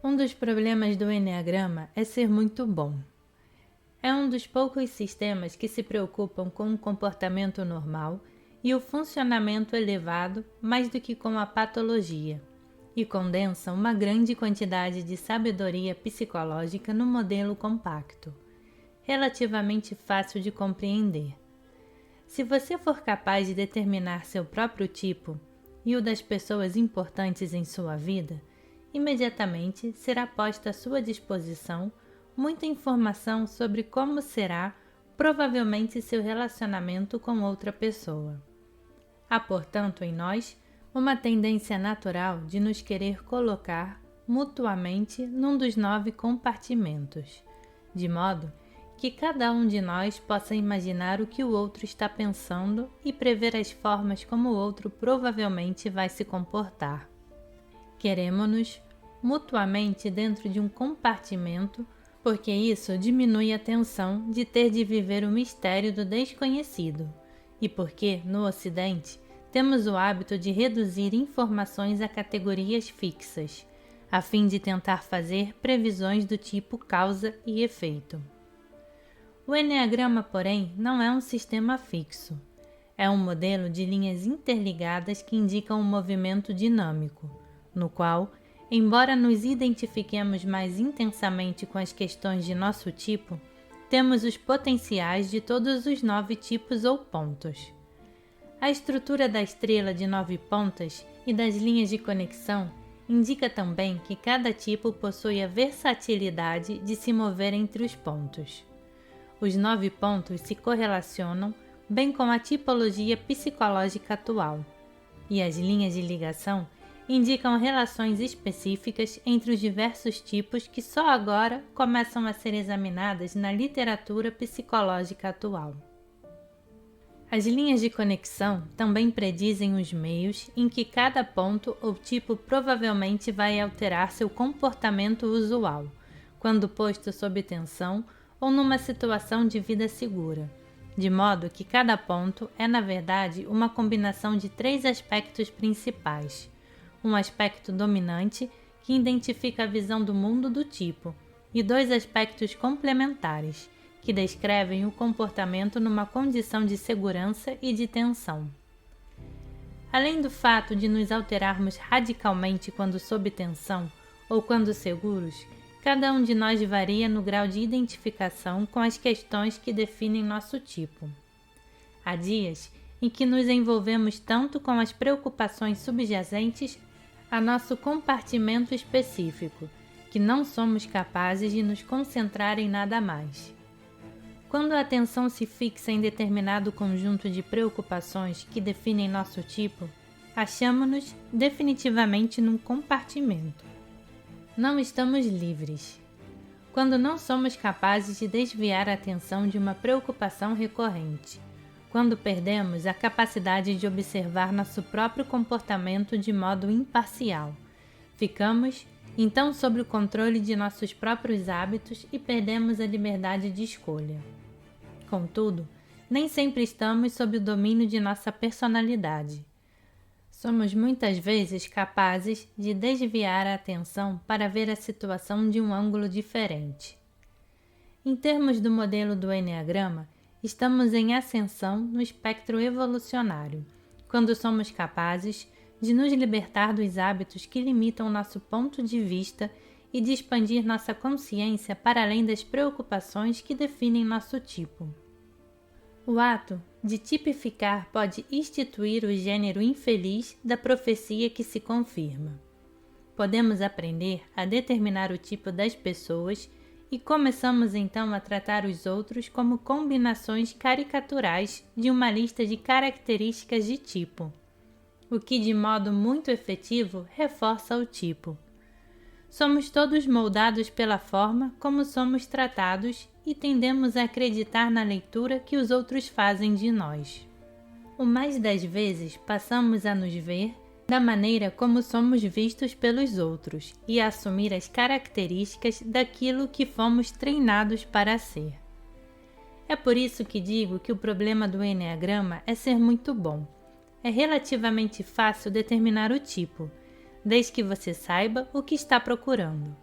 Um dos problemas do Eneagrama é ser muito bom. É um dos poucos sistemas que se preocupam com o comportamento normal e o funcionamento elevado mais do que com a patologia, e condensam uma grande quantidade de sabedoria psicológica no modelo compacto, relativamente fácil de compreender. Se você for capaz de determinar seu próprio tipo e o das pessoas importantes em sua vida, imediatamente será posta à sua disposição muita informação sobre como será provavelmente seu relacionamento com outra pessoa. Há, portanto, em nós uma tendência natural de nos querer colocar mutuamente num dos 9 compartimentos, de modo que cada um de nós possa imaginar o que o outro está pensando e prever as formas como o outro provavelmente vai se comportar. Queremos-nos mutuamente dentro de um compartimento, porque isso diminui a tensão de ter de viver o mistério do desconhecido, e porque, no Ocidente, temos o hábito de reduzir informações a categorias fixas, a fim de tentar fazer previsões do tipo causa e efeito. O Eneagrama, porém, não é um sistema fixo. É um modelo de linhas interligadas que indicam um movimento dinâmico, no qual, embora nos identifiquemos mais intensamente com as questões de nosso tipo, temos os potenciais de todos os 9 tipos ou pontos. A estrutura da estrela de 9 pontas e das linhas de conexão indica também que cada tipo possui a versatilidade de se mover entre os pontos. Os 9 pontos se correlacionam bem com a tipologia psicológica atual, e as linhas de ligação indicam relações específicas entre os diversos tipos que só agora começam a ser examinadas na literatura psicológica atual. As linhas de conexão também predizem os meios em que cada ponto ou tipo provavelmente vai alterar seu comportamento usual, quando posto sob tensão ou numa situação de vida segura, de modo que cada ponto é, na verdade, uma combinação de 3 aspectos principais. Um aspecto dominante, que identifica a visão do mundo do tipo, e 2 aspectos complementares, que descrevem o comportamento numa condição de segurança e de tensão. Além do fato de nos alterarmos radicalmente quando sob tensão ou quando seguros, cada um de nós varia no grau de identificação com as questões que definem nosso tipo. Há dias em que nos envolvemos tanto com as preocupações subjacentes a nosso compartimento específico, que não somos capazes de nos concentrar em nada mais. Quando a atenção se fixa em determinado conjunto de preocupações que definem nosso tipo, achamo-nos definitivamente num compartimento. Não estamos livres. Quando não somos capazes de desviar a atenção de uma preocupação recorrente, quando perdemos a capacidade de observar nosso próprio comportamento de modo imparcial, ficamos, então, sob o controle de nossos próprios hábitos e perdemos a liberdade de escolha. Contudo, nem sempre estamos sob o domínio de nossa personalidade. Somos muitas vezes capazes de desviar a atenção para ver a situação de um ângulo diferente. Em termos do modelo do Eneagrama, estamos em ascensão no espectro evolucionário, quando somos capazes de nos libertar dos hábitos que limitam nosso ponto de vista e de expandir nossa consciência para além das preocupações que definem nosso tipo. O ato de tipificar pode instituir o gênero infeliz da profecia que se confirma. Podemos aprender a determinar o tipo das pessoas e começamos então a tratar os outros como combinações caricaturais de uma lista de características de tipo, o que de modo muito efetivo reforça o tipo. Somos todos moldados pela forma como somos tratados e tendemos a acreditar na leitura que os outros fazem de nós. O mais das vezes passamos a nos ver da maneira como somos vistos pelos outros e a assumir as características daquilo que fomos treinados para ser. É por isso que digo que o problema do Eneagrama é ser muito bom. É relativamente fácil determinar o tipo, desde que você saiba o que está procurando.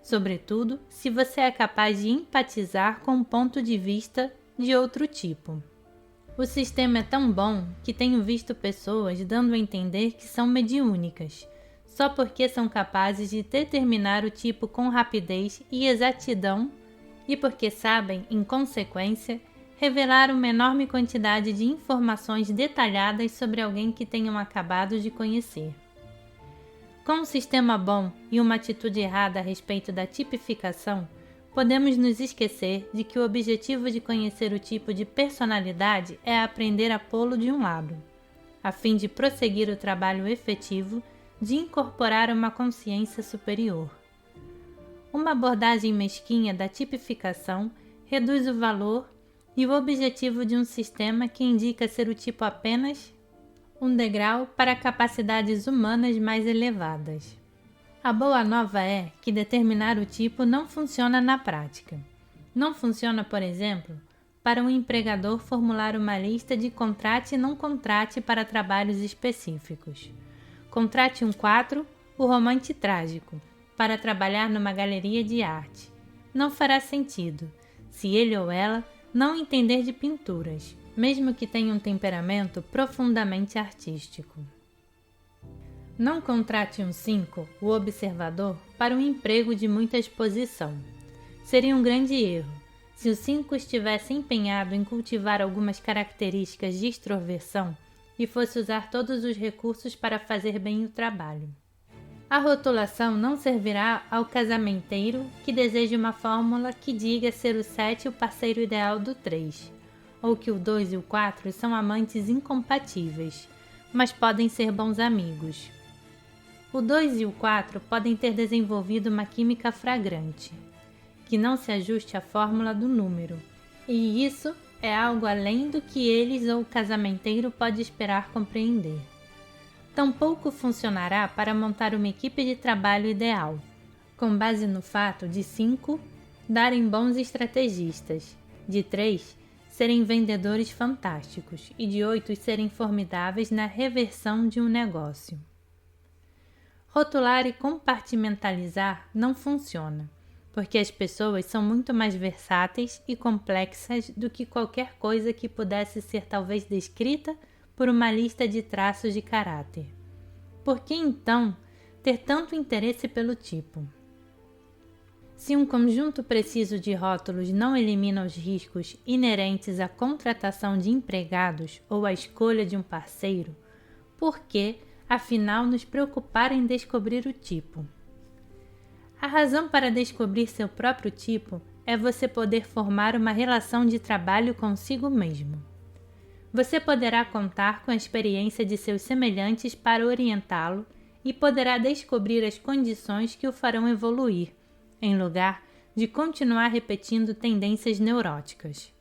sobretudo se você é capaz de empatizar com o ponto de vista de outro tipo. O sistema é tão bom que tenho visto pessoas dando a entender que são mediúnicas, só porque são capazes de determinar o tipo com rapidez e exatidão e porque sabem, em consequência, revelar uma enorme quantidade de informações detalhadas sobre alguém que tenham acabado de conhecer. Com um sistema bom e uma atitude errada a respeito da tipificação, podemos nos esquecer de que o objetivo de conhecer o tipo de personalidade é aprender a pô-lo de um lado, a fim de prosseguir o trabalho efetivo de incorporar uma consciência superior. Uma abordagem mesquinha da tipificação reduz o valor e o objetivo de um sistema que indica ser o tipo apenas um degrau para capacidades humanas mais elevadas. A boa nova é que determinar o tipo não funciona na prática. Não funciona, por exemplo, para um empregador formular uma lista de contrate e não contrate para trabalhos específicos. Contrate um 4, o romance trágico, para trabalhar numa galeria de arte. Não fará sentido, se ele ou ela não entender de pinturas, mesmo que tenha um temperamento profundamente artístico. Não contrate um 5, o observador, para um emprego de muita exposição. Seria um grande erro, se o 5 estivesse empenhado em cultivar algumas características de extroversão e fosse usar todos os recursos para fazer bem o trabalho. A rotulação não servirá ao casamenteiro que deseja uma fórmula que diga ser o 7 o parceiro ideal do 3, ou que o 2 e o 4 são amantes incompatíveis, mas podem ser bons amigos. O 2 e o 4 podem ter desenvolvido uma química flagrante, que não se ajuste à fórmula do número, e isso é algo além do que eles ou o casamenteiro pode esperar compreender. Tampouco funcionará para montar uma equipe de trabalho ideal, com base no fato de 5 darem bons estrategistas, de 3 serem vendedores fantásticos e de 8 serem formidáveis na reversão de um negócio. Rotular e compartimentalizar não funciona, porque as pessoas são muito mais versáteis e complexas do que qualquer coisa que pudesse ser talvez descrita por uma lista de traços de caráter. Por que então ter tanto interesse pelo tipo? Se um conjunto preciso de rótulos não elimina os riscos inerentes à contratação de empregados ou à escolha de um parceiro, por que, afinal, nos preocupar em descobrir o tipo? A razão para descobrir seu próprio tipo é você poder formar uma relação de trabalho consigo mesmo. Você poderá contar com a experiência de seus semelhantes para orientá-lo e poderá descobrir as condições que o farão evoluir, em lugar de continuar repetindo tendências neuróticas.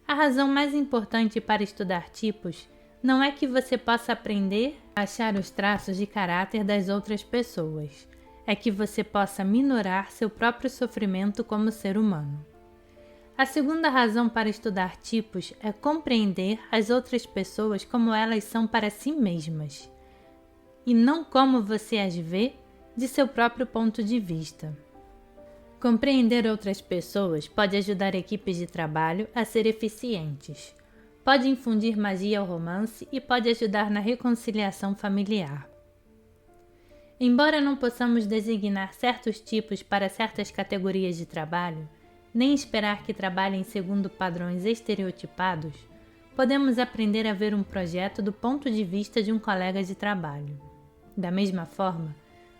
A razão mais importante para estudar tipos não é que você possa aprender a achar os traços de caráter das outras pessoas, é que você possa minorar seu próprio sofrimento como ser humano. A segunda razão para estudar tipos é compreender as outras pessoas como elas são para si mesmas, e não como você as vê de seu próprio ponto de vista. Compreender outras pessoas pode ajudar equipes de trabalho a ser eficientes, pode infundir magia ao romance e pode ajudar na reconciliação familiar. Embora não possamos designar certos tipos para certas categorias de trabalho, nem esperar que trabalhem segundo padrões estereotipados, podemos aprender a ver um projeto do ponto de vista de um colega de trabalho. Da mesma forma,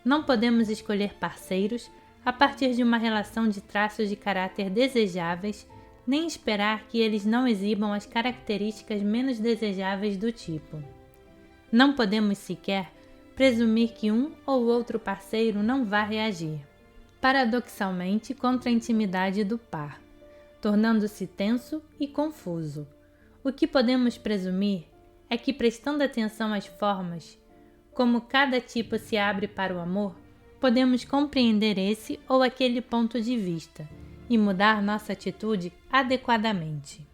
não podemos escolher parceiros a partir de uma relação de traços de caráter desejáveis, nem esperar que eles não exibam as características menos desejáveis do tipo. Não podemos sequer presumir que um ou outro parceiro não vá reagir, paradoxalmente, contra a intimidade do par, tornando-se tenso e confuso. O que podemos presumir é que, prestando atenção às formas, como cada tipo se abre para o amor, podemos compreender esse ou aquele ponto de vista e mudar nossa atitude adequadamente.